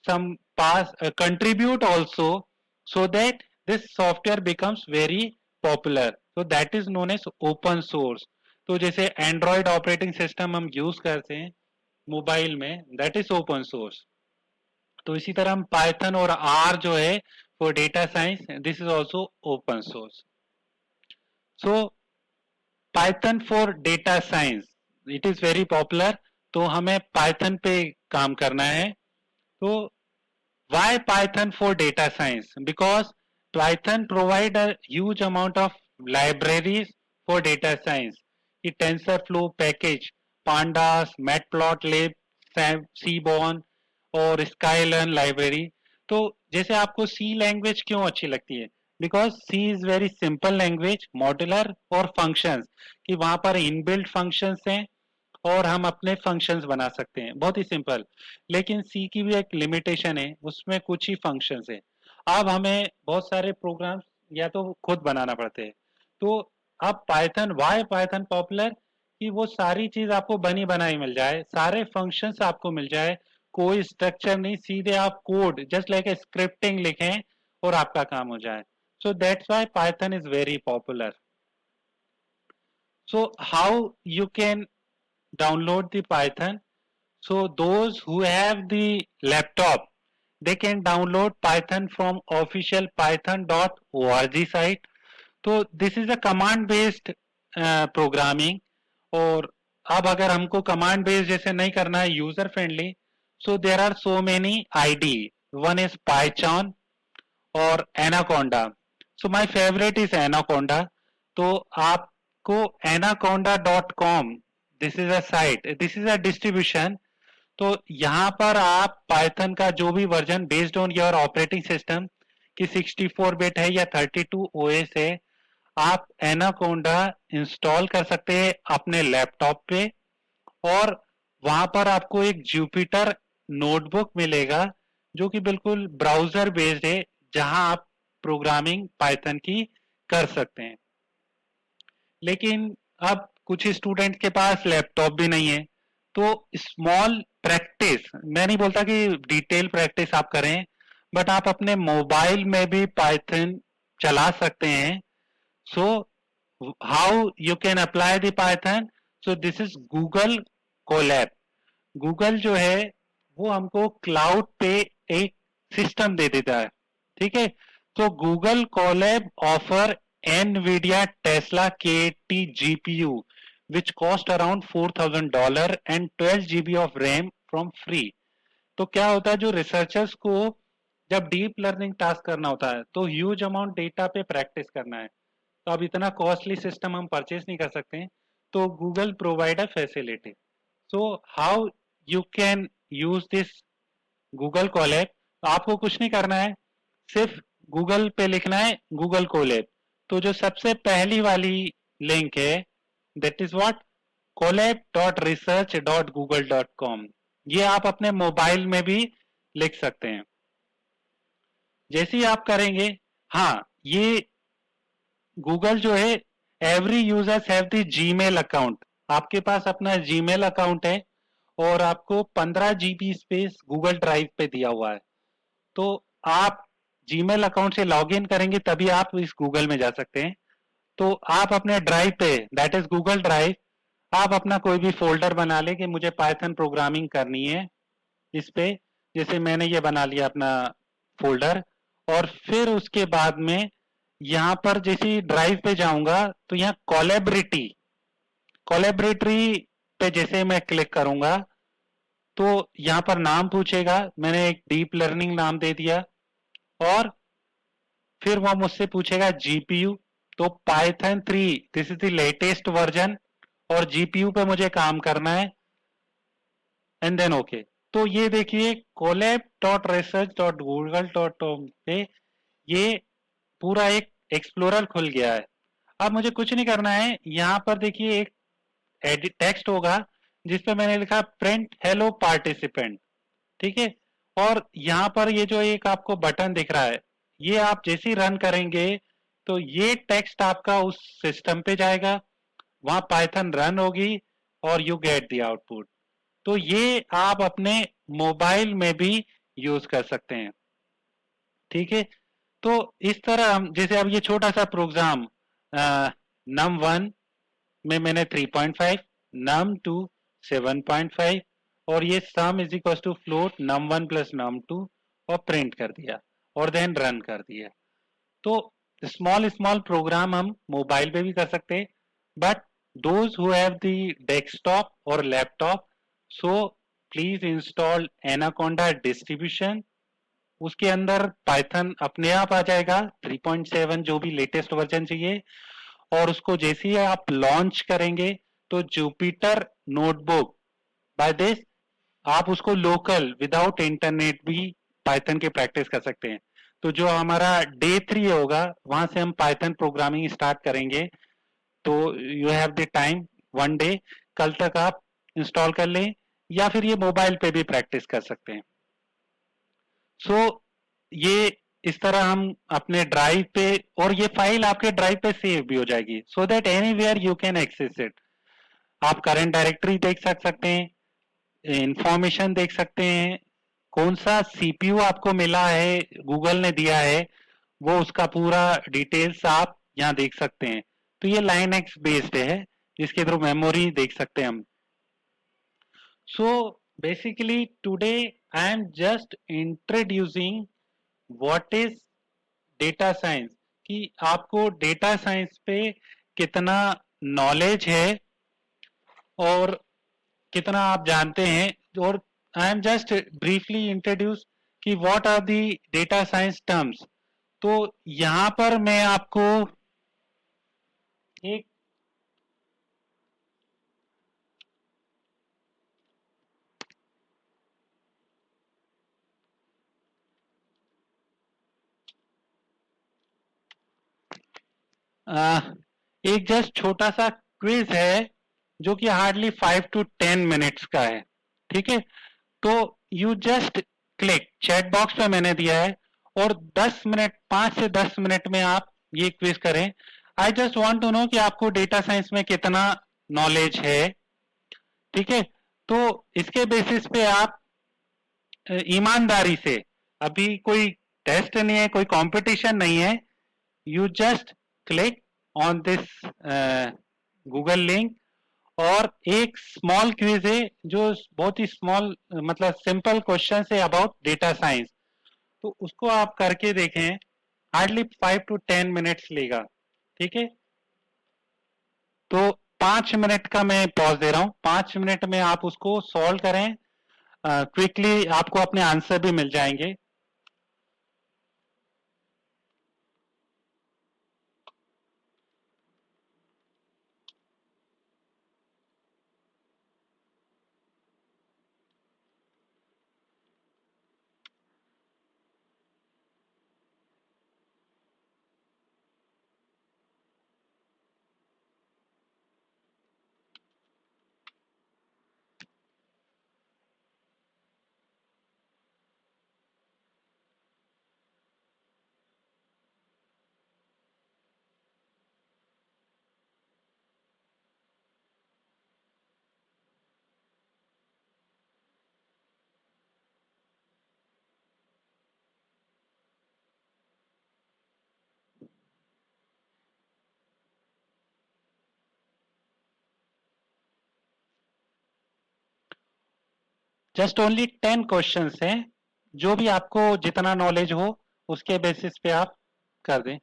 some pass contribute also, so that this software becomes very popular, so that is known as open source। तो जैसे एंड्रॉयड ऑपरेटिंग सिस्टम हम यूज करते हैं मोबाइल में, दैट इज ओपन सोर्स। तो इसी तरह हम पाइथन और आर जो है for data science, this is also open source. So Python for data science it is very popular, तो हमें पाइथन पे काम करना है। तो why Python for data science? Because Python provide a huge amount of libraries for data science. ये TensorFlow package, Pandas, Matplotlib, Seaborn और Skylern library। तो जैसे आपको C लैंग्वेज क्यों अच्छी लगती है? Because C is very simple language, modular और फंक्शंस, कि वहां पर इनबिल्ट फंक्शंस हैं और हम अपने फंक्शंस बना सकते हैं, बहुत ही सिंपल। लेकिन सी की भी एक लिमिटेशन है, उसमें कुछ ही फंक्शंस है। अब हमें बहुत सारे प्रोग्राम्स या तो खुद बनाना पड़ते हैं। तो अब पाइथन, वाई पाइथन पॉपुलर, कि वो सारी चीज आपको बनी बनाई मिल जाए, सारे फंक्शंस आपको मिल जाए, कोई स्ट्रक्चर नहीं, सीधे आप code just like a scripting लिखें और आपका काम हो जाए। So that's why Python is very popular. So how you can download the Python? So those who have the laptop, they can download Python from official python.org site. तो this is a command based programming. और अब अगर हमको command based जैसे नहीं करना है, user friendly, so there are so many ID. One is PyCharm और Anaconda. So my favourite is Anaconda. तो आपको anaconda.com, this is a site, this is a distribution. तो यहाँ पर आप पाइथन का जो भी version based on your operating system कि 64 बिट है या 32 ओएस है, आप एनाकोंडा इंस्टॉल कर सकते हैं अपने लैपटॉप पे। और वहां पर आपको एक जुपिटर नोटबुक मिलेगा जो कि बिल्कुल ब्राउजर बेस्ड है, जहां आप प्रोग्रामिंग पाइथन की कर सकते हैं। लेकिन अब कुछ स्टूडेंट के पास लैपटॉप भी नहीं है, तो स्मॉल प्रैक्टिस, मैं नहीं बोलता कि डिटेल प्रैक्टिस आप करें, बट आप अपने मोबाइल में भी पाइथन चला सकते हैं। So how you can apply the Python? So this is Google Colab. Google जो है वो हमको क्लाउड पे एक सिस्टम दे देता है, ठीक है। तो Google Colab offer Nvidia Tesla K T GPU which cost around $4,000 and 12 GB of RAM from free. तो क्या होता है, जो रिसर्चर्स को जब डीप लर्निंग टास्क करना होता है तो ह्यूज अमाउंट डेटा पे प्रैक्टिस करना है, तो अब इतना कॉस्टली सिस्टम हम परचेज नहीं कर सकते हैं। तो Google provide a facility. So how you can use this Google Colab? आपको कुछ नहीं करना है, सिर्फ गूगल पे लिखना है गूगल कोलैब। तो जो सबसे पहली वाली लिंक है, दैट इज व्हाट, collab.research.google.com। ये आप अपने मोबाइल में भी लिख सकते हैं। जैसे ही आप करेंगे, हाँ, ये गूगल जो है, every users have the Gmail account, आपके पास अपना जीमेल अकाउंट है और आपको 15 GB स्पेस गूगल ड्राइव पे दिया हुआ है। तो आप जीमेल अकाउंट से लॉग इन करेंगे तभी आप इस गूगल में जा सकते हैं। तो आप अपने ड्राइव पे, दैट इज गूगल ड्राइव, आप अपना कोई भी फोल्डर बना ले कि मुझे पाइथन प्रोग्रामिंग करनी है इस पे। जैसे मैंने ये बना लिया अपना फोल्डर। और फिर उसके बाद में यहाँ पर जैसे ड्राइव पे जाऊंगा तो यहाँ कोलैबोरेटी, कोलैबोरेटरी पे जैसे मैं क्लिक करूंगा तो यहाँ पर नाम पूछेगा, मैंने एक डीप लर्निंग नाम दे दिया। और फिर वो मुझसे पूछेगा जीपीयू, तो Python 3 this is the latest version और जीपीयू पे मुझे काम करना है। And then okay. तो ये देखिए collab.research.google.com पे ये पूरा एक एक्सप्लोरर खुल गया है। अब मुझे कुछ नहीं करना है, यहाँ पर देखिए एक एडिट टेक्स्ट होगा जिसपे मैंने लिखा प्रिंट हेलो पार्टिसिपेंट, ठीक है। और यहाँ पर ये जो एक आपको बटन दिख रहा है, ये आप जैसे ही रन करेंगे तो ये टेक्स्ट आपका उस सिस्टम पे जाएगा, वहां पाइथन रन होगी और यू गेट दी आउटपुट। तो ये आप अपने मोबाइल में भी यूज कर सकते हैं, ठीक है। तो इस तरह हम जैसे अब ये छोटा सा प्रोग्राम नम वन में मैंने 3.5, नम टू 7.5 और ये sum is equal to float num one plus num two और प्रिंट कर दिया और देन रन कर दिया। तो स्मॉल स्मॉल प्रोग्राम हम मोबाइल पे भी कर सकते हैं, but those who have the desktop और laptop, so please install Anaconda distribution. उसके अंदर पाइथन अपने आप आ जाएगा 3.7 जो भी लेटेस्ट वर्जन चाहिए, और उसको जैसे ही आप लॉन्च करेंगे तो जुपिटर नोटबुक बाय दिस आप उसको लोकल विदाउट इंटरनेट भी पाइथन के प्रैक्टिस कर सकते हैं। तो जो हमारा डे 3 होगा वहां से हम पाइथन प्रोग्रामिंग स्टार्ट करेंगे। तो you have the time, one day, कल तक आप इंस्टॉल कर लें या फिर ये मोबाइल पे भी प्रैक्टिस कर सकते हैं। सो ये इस तरह हम अपने ड्राइव पे, और ये फाइल आपके ड्राइव पे सेव भी हो जाएगी so that anywhere you can access it. आप करंट डायरेक्टरी देख सकते हैं, इंफॉर्मेशन देख सकते हैं, कौन सा सीपीयू आपको मिला है, गूगल ने दिया है, वो उसका पूरा डिटेल्स आप यहाँ देख सकते हैं। तो ये लाइन एक्स बेस्ड है जिसके थ्रू मेमोरी देख सकते हैं हम। So basically today I am just introducing what is data science, कि आपको डेटा साइंस पे कितना नॉलेज है और कितना आप जानते हैं। और I am just briefly introduce कि what are the data science terms. तो यहां पर मैं आपको एक एक जस्ट छोटा सा क्विज है जो कि हार्डली 5 to 10 मिनट्स का है, ठीक है। तो you just click, chat box पे मैंने दिया है, और 10 मिनट, 5 से 10 मिनट में आप ये क्विज करें। I just want to know कि आपको डेटा साइंस में कितना नॉलेज है, ठीक है। तो इसके बेसिस पे आप ईमानदारी से, अभी कोई टेस्ट नहीं है, कोई कंपटीशन नहीं है, you just click on this Google link, और एक स्मॉल क्विज है जो बहुत ही स्मॉल, मतलब सिंपल क्वेश्चन है अबाउट डेटा साइंस। तो उसको आप करके देखें, हार्डली 5 to 10 मिनट्स लेगा, ठीक है। तो 5 मिनट का मैं पॉज दे रहा हूं, 5 मिनट में आप उसको सॉल्व करें, क्विकली आपको अपने आंसर भी मिल जाएंगे। जस्ट ओनली 10 क्वेश्चंस हैं, जो भी आपको जितना नॉलेज हो उसके बेसिस पे आप कर दें।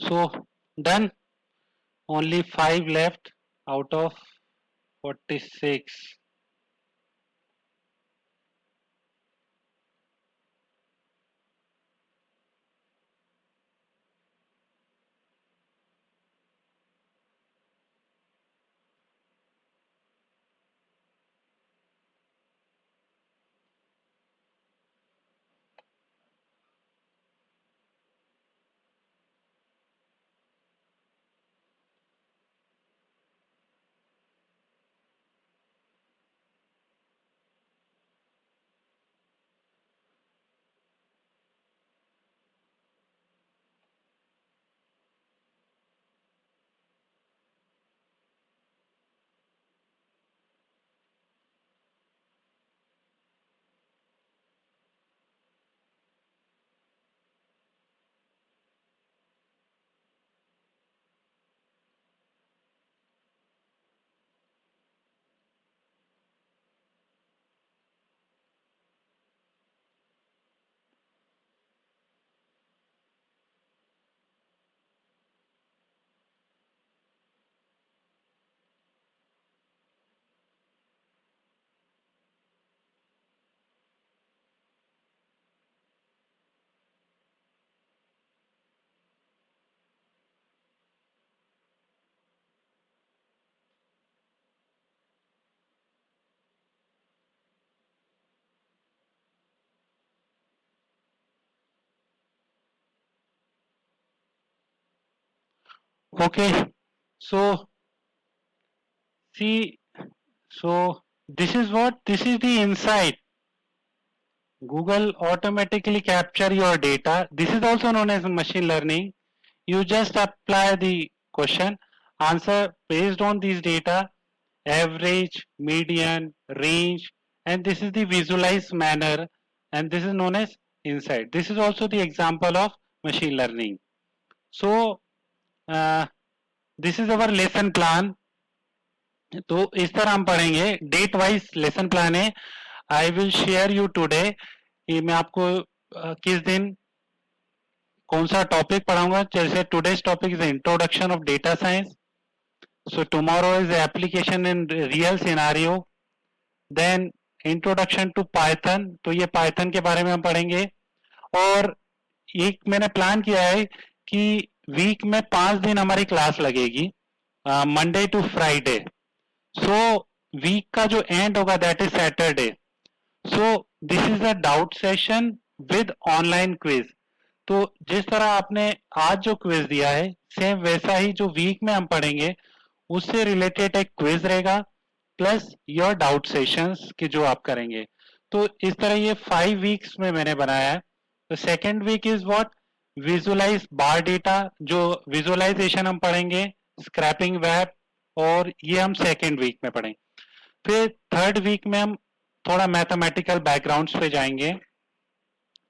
So done. Only 5 left out of 46. Okay, so see, so this is the insight. Google automatically capture your data. This is also known as machine learning. You just apply the question, answer based on these data, average, median, range, and this is the visualized manner, and this is known as insight. This is also the example of machine learning. So, uh, this is our lesson plan. तो इस तरह हम पढ़ेंगे date wise lesson plan है I will share you today कि मैं आपको किस दिन कौन सा टॉपिक पढ़ाऊंगा जैसे today's topic is introduction of data science so tomorrow is application in real scenario then introduction to Python तो ये पाइथन के बारे में हम पढ़ेंगे और एक मैंने प्लान किया है कि वीक में 5 दिन हमारी क्लास लगेगी Monday to Friday so week का जो एंड होगा that is Saturday so this is a doubt session with online quiz तो जिस तरह आपने आज जो क्विज दिया है सेम वैसा ही जो वीक में हम पढ़ेंगे उससे रिलेटेड एक क्विज रहेगा प्लस योर डाउट सेशंस की जो आप करेंगे तो इस तरह ये 5 वीक्स में मैंने बनाया है तो second week is what visualize bar data जो विजुअलाइजेशन हम पढ़ेंगे स्क्रैपिंग वेब और ये हम सेकेंड वीक में पढ़ेंगे फिर थर्ड वीक में हम थोड़ा मैथमेटिकल बैकग्राउंड्स पे जाएंगे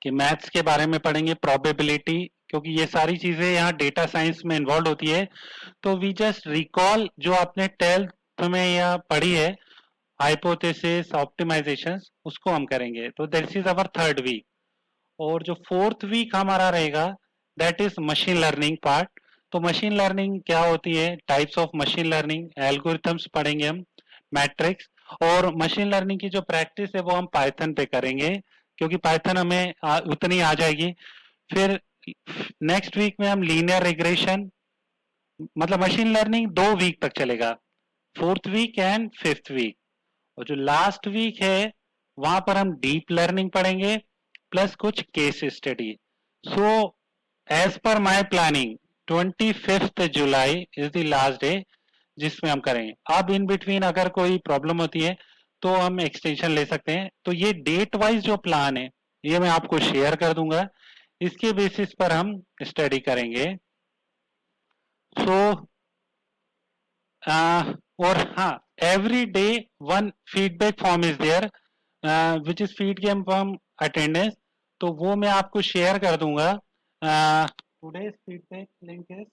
कि मैथ्स के बारे में पढ़ेंगे प्रोबेबिलिटी क्योंकि ये सारी चीजें यहाँ डेटा साइंस में इन्वॉल्व होती है तो वी जस्ट रिकॉल जो आपने 12th में यहाँ पढ़ी है हाइपोथेसिस ऑप्टिमाइजेशन उसको हम करेंगे तो this is our third week और जो फोर्थ वीक हमारा रहेगा that is machine learning part तो मशीन लर्निंग क्या होती है types of machine learning algorithms पढ़ेंगे हम मैट्रिक्स और मशीन लर्निंग की जो प्रैक्टिस है वो हम पाइथन पे करेंगे क्योंकि पाइथन हमें उतनी आ जाएगी फिर नेक्स्ट वीक में हम लीनियर रिग्रेशन मतलब मशीन लर्निंग 2 वीक तक चलेगा fourth week and fifth week और जो लास्ट वीक है वहां पर हम डीप लर्निंग पढ़ेंगे प्लस कुछ case study so as per my planning 25 July is the last day जिसमें हम करेंगे अब इन बिटवीन अगर कोई प्रॉब्लम होती है तो हम एक्सटेंशन ले सकते हैं तो ये डेट वाइज जो प्लान है ये मैं आपको शेयर कर दूंगा इसके बेसिस पर हम स्टडी करेंगे सो और हाँ every day one feedback form is there which is feedback form attendance तो वो मैं आपको शेयर कर दूंगा today's feedback link is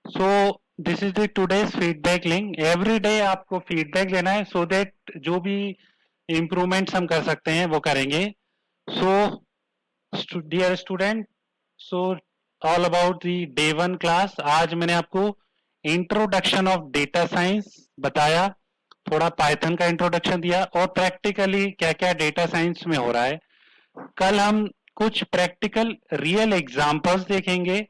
so this is the today's feedback link. Every day आपको फीडबैक लेना है सो दैट जो भी इम्प्रूवमेंट्स हम कर सकते हैं वो करेंगे। So dear student, so all about the day one class. आज मैंने आपको इंट्रोडक्शन ऑफ डेटा साइंस बताया, थोड़ा पाइथन का इंट्रोडक्शन दिया और प्रैक्टिकली क्या क्या डेटा साइंस में हो रहा है। कल हम कुछ प्रैक्टिकल रियल एग्जांपल्स देखेंगे।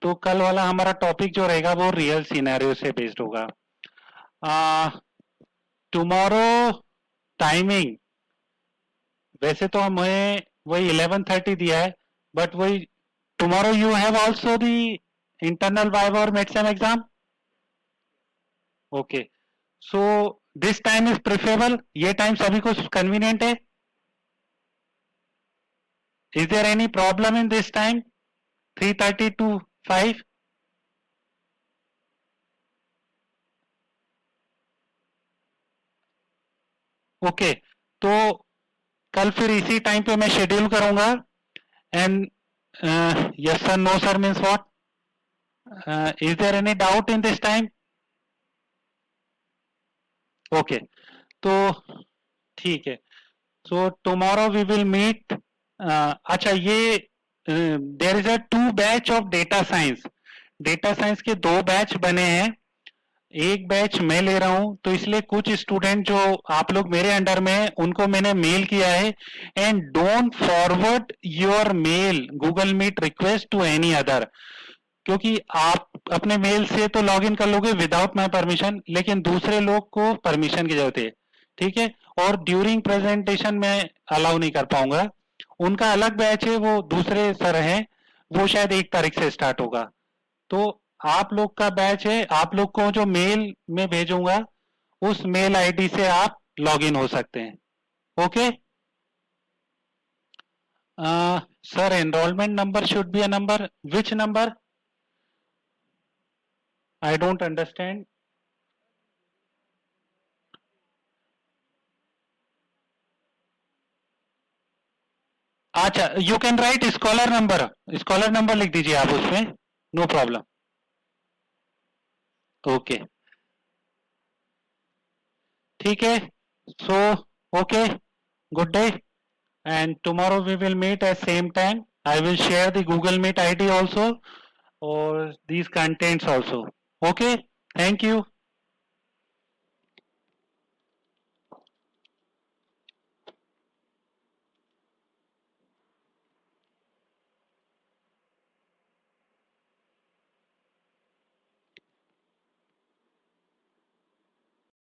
तो कल वाला हमारा टॉपिक जो रहेगा वो रियल सिनेरियो से बेस्ड होगा। टुमारो टाइमिंग वैसे तो हमें वही 11:30 दिया है, बट वही tomorrow you have also the internal viva और mid sem exam. Okay, so this time is preferable, ये टाइम सभी को कन्वीनियंट है? Is there any problem in this time 3:30 to 5? Okay, तो कल फिर इसी टाइम पे मैं शेड्यूल करूंगा। And yes sir no sir means what? Is there any doubt in this time? Okay, तो ठीक है। So tomorrow we will meet. अच्छा, ये there is a two batch of data science. Data science के दो batch बने हैं। एक बैच मैं ले रहा हूं, तो इसलिए कुछ स्टूडेंट जो आप लोग मेरे अंडर में हैं उनको मैंने मेल किया है। And don't forward your mail Google Meet request to any other, क्योंकि आप अपने मेल से तो लॉगिन कर लोगे विदाउट माय परमिशन, लेकिन दूसरे लोग को परमिशन की जरूरत है। ठीक है? और ड्यूरिंग प्रेजेंटेशन में अलाउ नहीं कर पाऊंगा। उनका अलग बैच है, वो दूसरे सर हैं, वो शायद 1 तारीख से स्टार्ट होगा। तो आप लोग का बैच है, आप लोग को जो मेल में भेजूंगा उस मेल आईडी से आप लॉग इन हो सकते हैं। Okay sir, enrolment number should be a number, which number? I don't understand. अच्छा, you can write scholar number. Scholar number लिख दीजिए आप उसमें, नो प्रॉब्लम। ओके, ठीक है। So okay, good day, and tomorrow we will meet at same time. I will share the Google Meet ID also or these contents also. Okay, thank you.